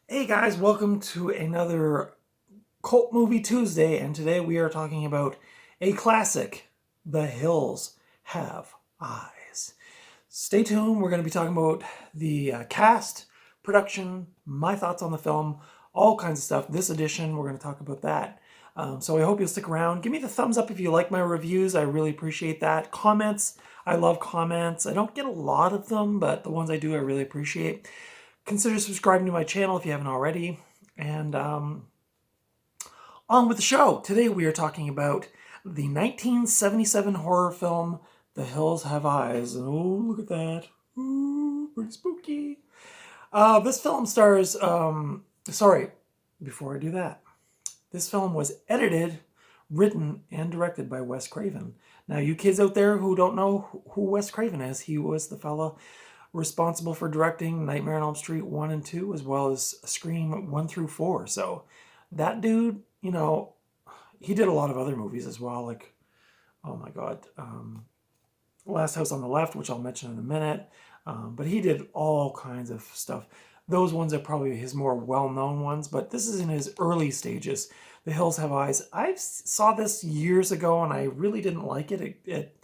Hey guys, welcome to another Cult Movie Tuesday, and today we are talking about a classic, The Hills Have Eyes. Stay tuned, we're going to be talking about the cast, production, my thoughts on the film, all kinds of stuff. This edition, we're going to talk about that. So I hope you'll stick around. Give me the thumbs up if you like my reviews. I really appreciate that. Comments, I love comments. I don't get a lot of them, but the ones I do, I really appreciate. Consider subscribing to my channel if you haven't already. And on with the show. Today we are talking about the 1977 horror film, The Hills Have Eyes. Oh, look at that. Ooh, pretty spooky. This film stars, sorry, before I do that. This film was edited, written, and directed by Wes Craven. Now, you kids out there who don't know who Wes Craven is, he was the fella responsible for directing Nightmare on Elm Street 1 and 2, as well as Scream 1 through 4. So that dude, he did a lot of other movies as well, like, oh my God, Last House on the Left, which I'll mention in a minute. But he did all kinds of stuff. Those ones are probably his more well-known ones, but this is in his early stages. The Hills Have Eyes. I saw this years ago, and I really didn't like it. It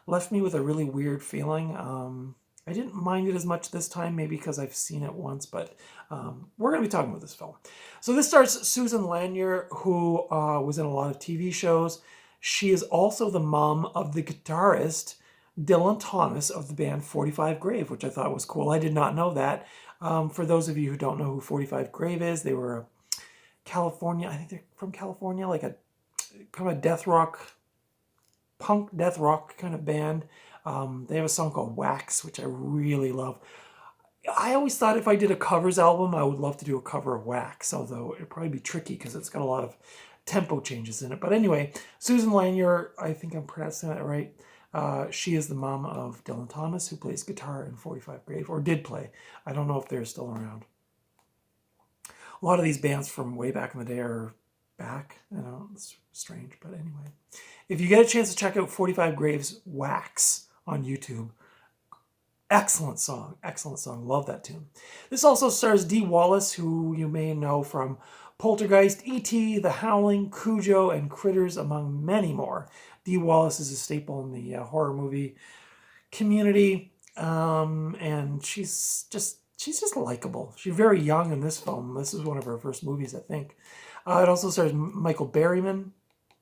left me with a really weird feeling. I didn't mind it as much this time, maybe because I've seen it once, but we're going to be talking about this film. So this stars Susan Lanier, who was in a lot of TV shows. She is also the mom of the guitarist Dylan Thomas of the band 45 Grave, which I thought was cool. I did not know that. For those of you who don't know who 45 Grave is, they were a California, I think they're from California, like a kind of a death rock, punk death rock kind of band. They have a song called Wax, which I really love. I always thought if I did a covers album, I would love to do a cover of Wax, although it'd probably be tricky because it's got a lot of tempo changes in it. But anyway, Susan Lanier, I think I'm pronouncing that right. She is the mom of Dylan Thomas, who plays guitar in 45 Grave, or did play. I don't know if they're still around. A lot of these bands from way back in the day are back. I know, it's strange, but anyway. If you get a chance to check out 45 Grave's Wax on YouTube, excellent song, love that tune. This also stars Dee Wallace, who you may know from Poltergeist, E.T., The Howling, Cujo, and Critters, among many more. Dee Wallace is a staple in the horror movie community, and she's just likable. She's very young in this film. This is one of her first movies, I think. It also stars Michael Berryman,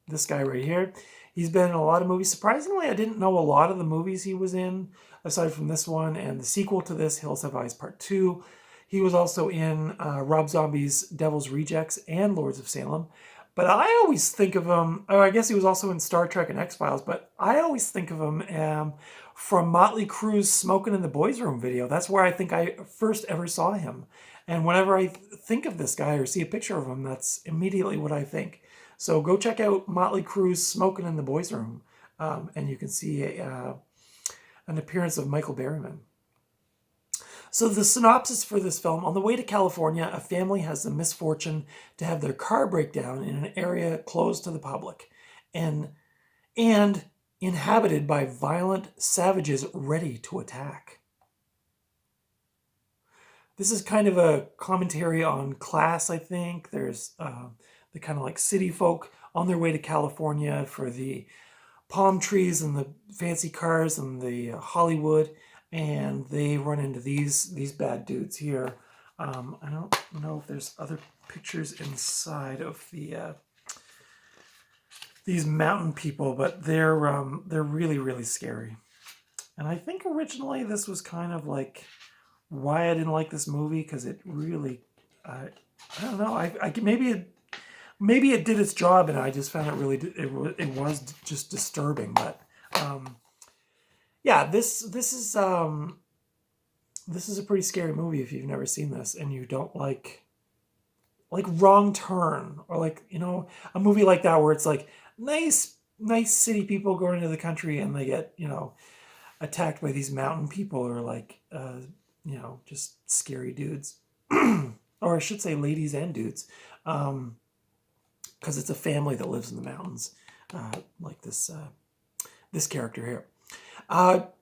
this guy right here. He's been in a lot of movies. Surprisingly, I didn't know a lot of the movies he was in, aside from this one and the sequel to this, Hills Have Eyes Part 2. He was also in Rob Zombie's Devil's Rejects and Lords of Salem. But I always think of him, I guess he was also in Star Trek and X-Files, but I always think of him from Motley Crue's Smoking in the Boys Room video. That's where I think I first ever saw him. And whenever I think of this guy or see a picture of him, that's immediately what I think. So go check out Motley Crue's Smoking in the Boys Room, and you can see an appearance of Michael Berryman. So the synopsis for this film: on the way to California, a family has the misfortune to have their car break down in an area closed to the public and inhabited by violent savages ready to attack. This is kind of a commentary on class, I think. There's the kind of like city folk on their way to California for the palm trees and the fancy cars and the Hollywood, and they run into these bad dudes here. I don't know if there's other pictures inside of the these mountain people, but they're really scary. And I think originally this was kind of like why I didn't like this movie, because it really, I don't know, I maybe it did its job, and I just found it really, it was just disturbing. But yeah, this is a pretty scary movie if you've never seen this and you don't like Wrong Turn, or like, a movie like that where it's like nice city people going into the country and they get, attacked by these mountain people, or like just scary dudes. Or I should say ladies and dudes, because it's a family that lives in the mountains, like this character here.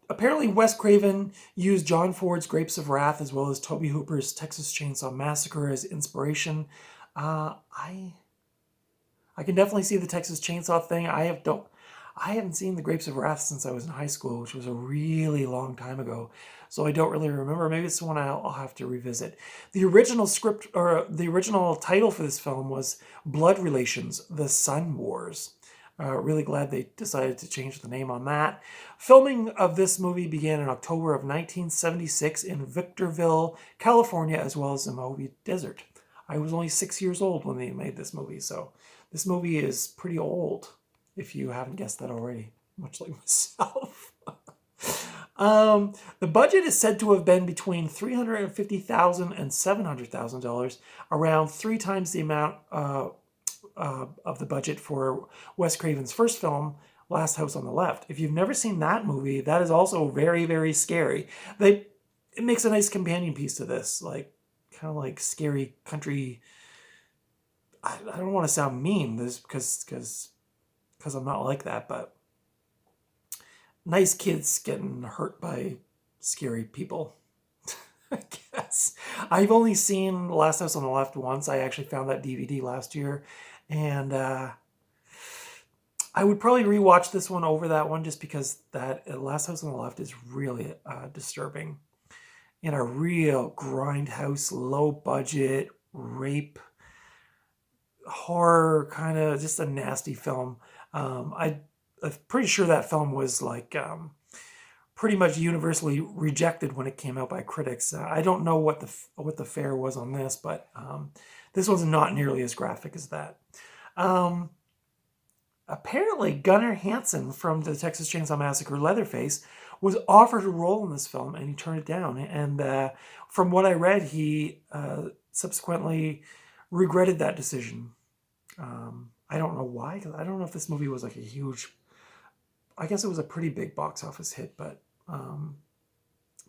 apparently Wes Craven used John Ford's Grapes of Wrath as well as Tobe Hooper's Texas Chainsaw Massacre as inspiration. I can definitely see the Texas Chainsaw thing. I haven't seen the Grapes of Wrath since I was in high school, which was a really long time ago. So I don't really remember. Maybe it's one I'll have to revisit. The original script, or the original title for this film was Blood Relations: The Sun Wars. Really glad they decided to change the name on that. Filming of this movie began in October of 1976 in Victorville, California, as well as the Mojave Desert. I was only 6 years old when they made this movie, so this movie is pretty old, if you haven't guessed that already, much like myself. The budget is said to have been between $350,000 and $700,000, around 3 times the amount of the budget for Wes Craven's first film, Last House on the Left. If you've never seen that movie, that is also very, very scary. It makes a nice companion piece to this, like kind of like scary country. I don't want to sound mean, this because I'm not like that, but nice kids getting hurt by scary people. I guess. I've only seen Last House on the Left once. I actually found that DVD last year, and I would probably rewatch this one over that one just because that Last House on the Left is really disturbing. In a real grindhouse, low budget, rape, horror, kind of just a nasty film. I'm pretty sure that film was like pretty much universally rejected when it came out by critics. I don't know what the fare was on this, but this one's not nearly as graphic as that. Apparently, Gunnar Hansen from the Texas Chainsaw Massacre, Leatherface, was offered a role in this film, and he turned it down. And from what I read, he subsequently regretted that decision. I don't know why, because I don't know if this movie was like a huge... I guess it was a pretty big box office hit, but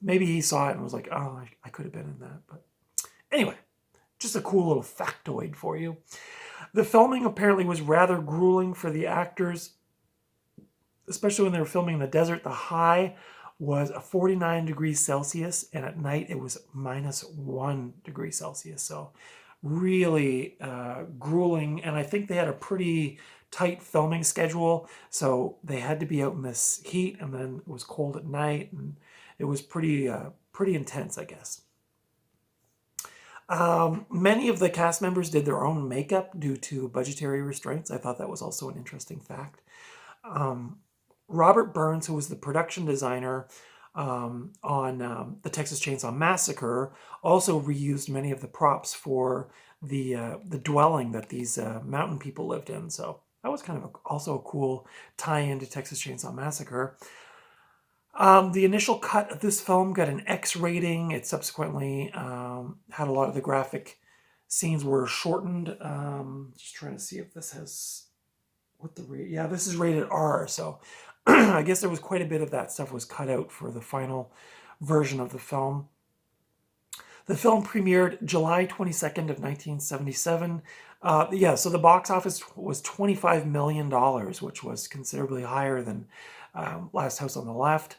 maybe he saw it and was like, oh, I could have been in that. But anyway, just a cool little factoid for you. The filming apparently was rather grueling for the actors, especially when they were filming in the desert. The high was 49 degrees Celsius, and at night it was -1 degree Celsius. So really grueling, and I think they had a pretty tight filming schedule, so they had to be out in this heat, and then it was cold at night, and it was pretty intense, I guess. Many of the cast members did their own makeup due to budgetary restraints. I thought that was also an interesting fact. Robert Burns, who was the production designer on the Texas Chainsaw Massacre, also reused many of the props for the dwelling that these mountain people lived in. So that was kind of also a cool tie-in to Texas Chainsaw Massacre. The initial cut of this film got an X rating. It subsequently had a lot of the graphic scenes were shortened. Just trying to see if this has what the rate. Yeah, this is rated R. So I guess there was quite a bit of that stuff was cut out for the final version of the film. The film premiered July 22nd of 1977. So the box office was $25 million, which was considerably higher than Last House on the Left.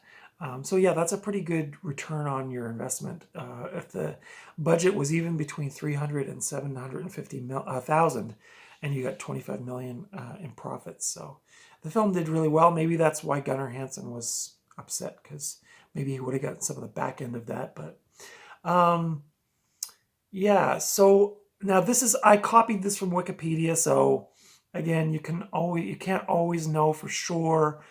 So yeah, that's a pretty good return on your investment. If the budget was even between $300,000 and $750,000, and you got $25 million in profits. So the film did really well. Maybe that's why Gunnar Hansen was upset, because maybe he would have gotten some of the back end of that. But yeah, so now I copied this from Wikipedia. So again, you can't always know for sure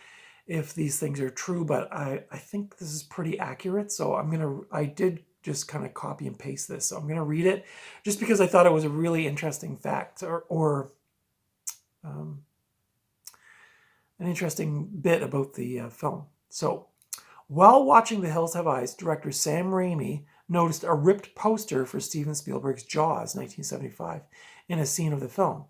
if these things are true, but I think this is pretty accurate. So I did just kind of copy and paste this. So I'm going to read it just because I thought it was a really interesting fact or an interesting bit about the film. So while watching The Hills Have Eyes, director Sam Raimi noticed a ripped poster for Steven Spielberg's Jaws 1975 in a scene of the film.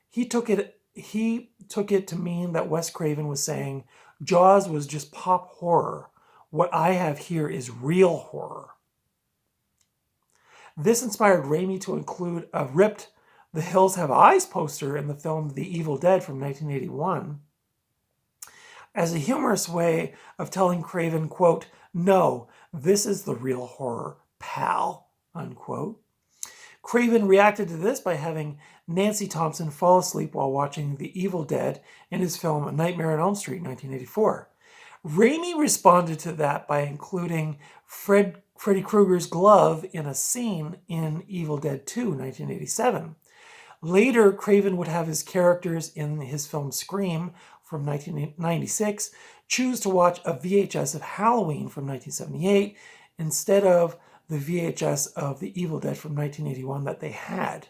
He took it to mean that Wes Craven was saying, Jaws was just pop horror. What I have here is real horror. This inspired Raimi to include a ripped The Hills Have Eyes poster in the film The Evil Dead from 1981. as a humorous way of telling Craven, quote, "No, this is the real horror, pal," unquote. Craven reacted to this by having Nancy Thompson fall asleep while watching The Evil Dead in his film A Nightmare on Elm Street, 1984. Raimi responded to that by including Freddy Krueger's glove in a scene in Evil Dead 2, 1987. Later, Craven would have his characters in his film Scream from 1996 choose to watch a VHS of Halloween from 1978 instead of the VHS of The Evil Dead from 1981 that they had.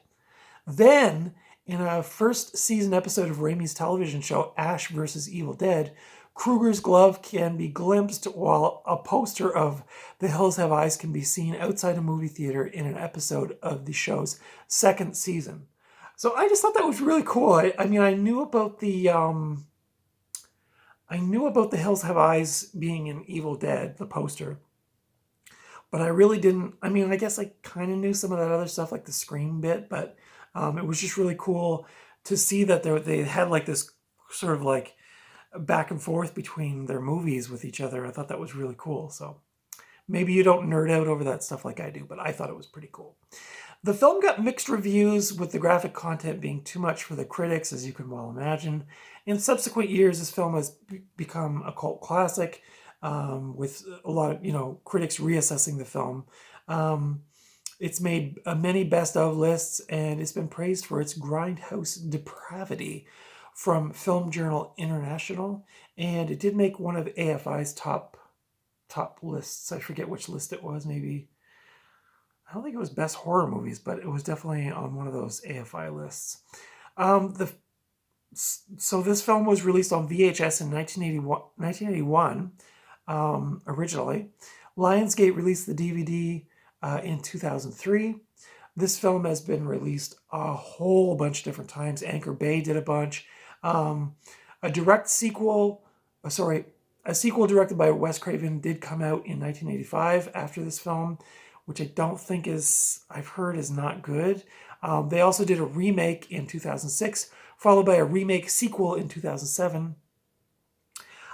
Then, in a first season episode of Raimi's television show Ash vs. Evil Dead, Krueger's glove can be glimpsed while a poster of The Hills Have Eyes can be seen outside a movie theater in an episode of the show's second season. So I just thought that was really cool. I mean, I knew about the Hills Have Eyes being in Evil Dead, the poster, but I really didn't. I mean, I guess I kind of knew some of that other stuff, like the Scream bit, but it was just really cool to see that they had like this sort of like back and forth between their movies with each other. I thought that was really cool. So maybe you don't nerd out over that stuff like I do, but I thought it was pretty cool. The film got mixed reviews, with the graphic content being too much for the critics, as you can well imagine. In subsequent years, this film has become a cult classic, with a lot of critics reassessing the film. It's made many best of lists, and it's been praised for its grindhouse depravity from Film Journal International, and it did make one of AFI's top lists. I forget which list it was. Maybe, I don't think it was best horror movies, but it was definitely on one of those AFI lists. So this film was released on VHS in 1981 originally. Lionsgate released the DVD in 2003. This film has been released a whole bunch of different times. Anchor Bay did a bunch. A sequel directed by Wes Craven did come out in 1985 after this film, which I don't think I've heard is not good. They also did a remake in 2006, followed by a remake sequel in 2007.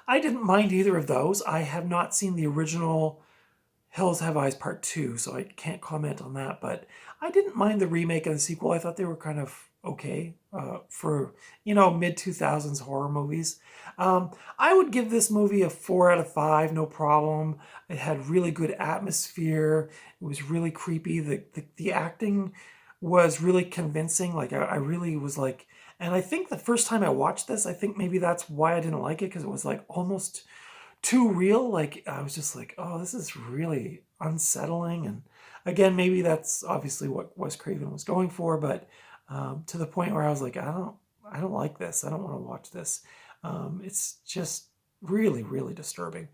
I didn't mind either of those. I have not seen the original Hills Have Eyes Part 2, so I can't comment on that, but I didn't mind the remake and the sequel. I thought they were kind of okay for, mid-2000s horror movies. I would give this movie a 4 out of 5, no problem. It had really good atmosphere. It was really creepy. The acting was really convincing. Like, I really was like, and I think the first time I watched this, I think maybe that's why I didn't like it, because it was like almost too real. Like, I was just like, oh, this is really unsettling. And again, maybe that's obviously what Wes Craven was going for, but to the point where I was like, I don't like this. I don't want to watch this. It's just really, really disturbing.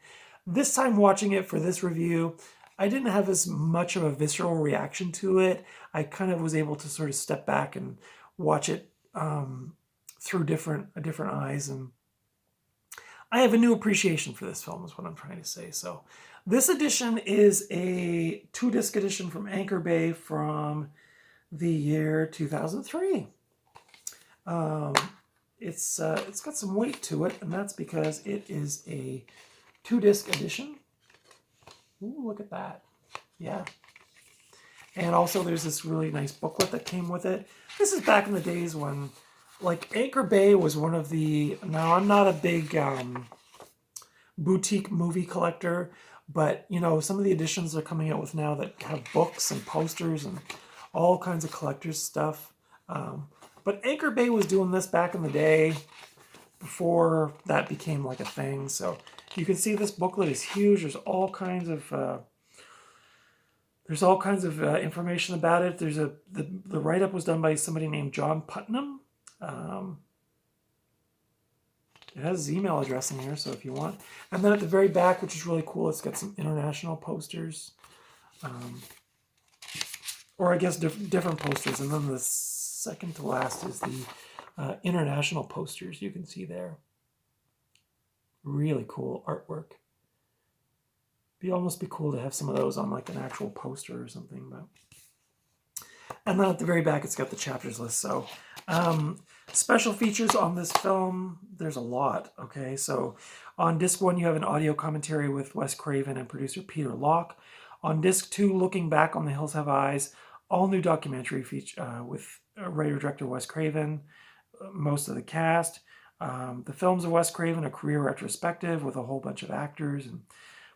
This time watching it for this review, I didn't have as much of a visceral reaction to it. I kind of was able to sort of step back and watch it through different eyes, and I have a new appreciation for this film, is what I'm trying to say. So this edition is a 2-disc edition from Anchor Bay from the year 2003. It's got some weight to it, and that's because it is a 2-disc edition. Ooh, look at that. Yeah. And also there's this really nice booklet that came with it. This is back in the days when, like, Anchor Bay was one of the... Now, I'm not a big boutique movie collector, but, some of the editions they're coming out with now that have books and posters and all kinds of collector's stuff. But Anchor Bay was doing this back in the day before that became like a thing. So you can see this booklet is huge. There's all kinds of information about it. There's the write-up was done by somebody named John Putnam. It has his email address in here, so if you want. And then at the very back, which is really cool, it's got some international posters. Or I guess different posters. And then the second to last is the international posters you can see there. Really cool artwork. Almost be cool to have some of those on like an actual poster or something. But and then at the very back, it's got the chapters list. So Special features on this film, there's a lot, okay? So on disc 1, you have an audio commentary with Wes Craven and producer Peter Locke. On disc 2, Looking Back on the Hills Have Eyes, all new documentary feature with writer-director Wes Craven, most of the cast. The films of Wes Craven, a career retrospective with a whole bunch of actors and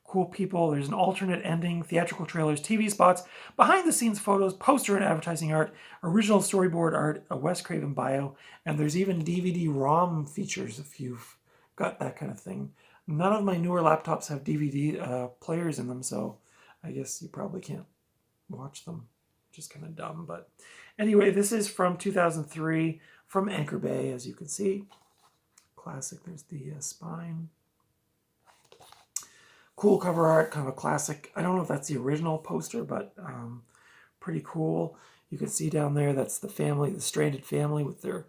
cool people. There's an alternate ending, theatrical trailers, TV spots, behind-the-scenes photos, poster and advertising art, original storyboard art, a Wes Craven bio, and there's even DVD-ROM features if you've got that kind of thing. None of my newer laptops have DVD players in them, so I guess you probably can't watch them. Just kind of dumb, but anyway, this is from 2003 from Anchor Bay, as you can see. Classic. There's the spine. Cool cover art, kind of a classic. I don't know if that's the original poster, but pretty cool. You can see down there, that's the family, the stranded family with their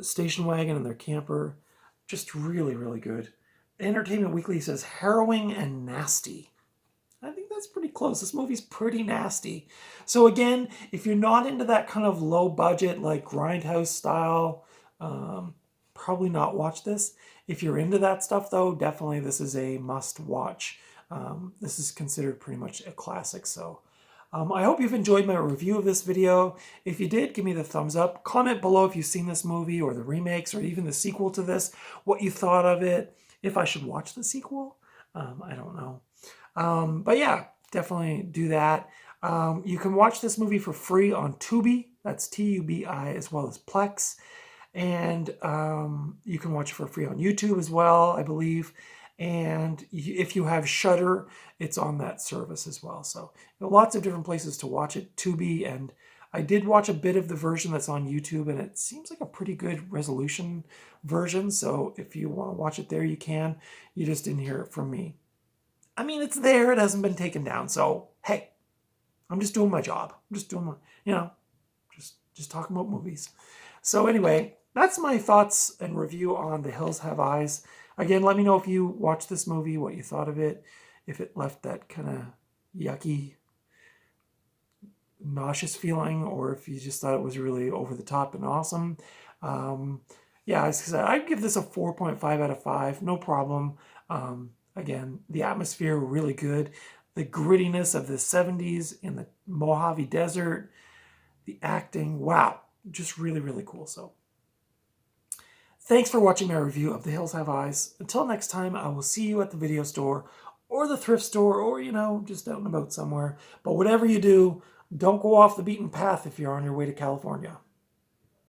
station wagon and their camper. Just really, really good. Entertainment Weekly says harrowing and nasty. I think that's pretty close. This movie's pretty nasty. So again, if you're not into that kind of low budget, like Grindhouse style, probably not watch this. If you're into that stuff, though, definitely this is a must-watch. This is considered pretty much a classic. So I hope you've enjoyed my review of this video. If you did, give me the thumbs up. Comment below if you've seen this movie or the remakes or even the sequel to this, what you thought of it, if I should watch the sequel. I don't know. But yeah, definitely do that. You can watch this movie for free on Tubi. That's Tubi, as well as Plex. And you can watch it for free on YouTube as well, I believe. And if you have Shudder, it's on that service as well. So lots of different places to watch it. Tubi, and I did watch a bit of the version that's on YouTube, and it seems like a pretty good resolution version. So if you want to watch it there, you can. You just didn't hear it from me. I mean, it's there. It hasn't been taken down. So, hey, I'm just doing my job. I'm just doing my, just talking about movies. So anyway, that's my thoughts and review on The Hills Have Eyes. Again, let me know if you watched this movie, what you thought of it, if it left that kind of yucky, nauseous feeling, or if you just thought it was really over the top and awesome. Yeah, as I said, I'd give this a 4.5 out of 5, no problem. Again, the atmosphere really good. The grittiness of the 70s in the Mojave Desert, the acting, wow, just really, really cool. So thanks for watching my review of The Hills Have Eyes. Until next time, I will see you at the video store or the thrift store or, just out and about somewhere. But whatever you do, don't go off the beaten path if you're on your way to California.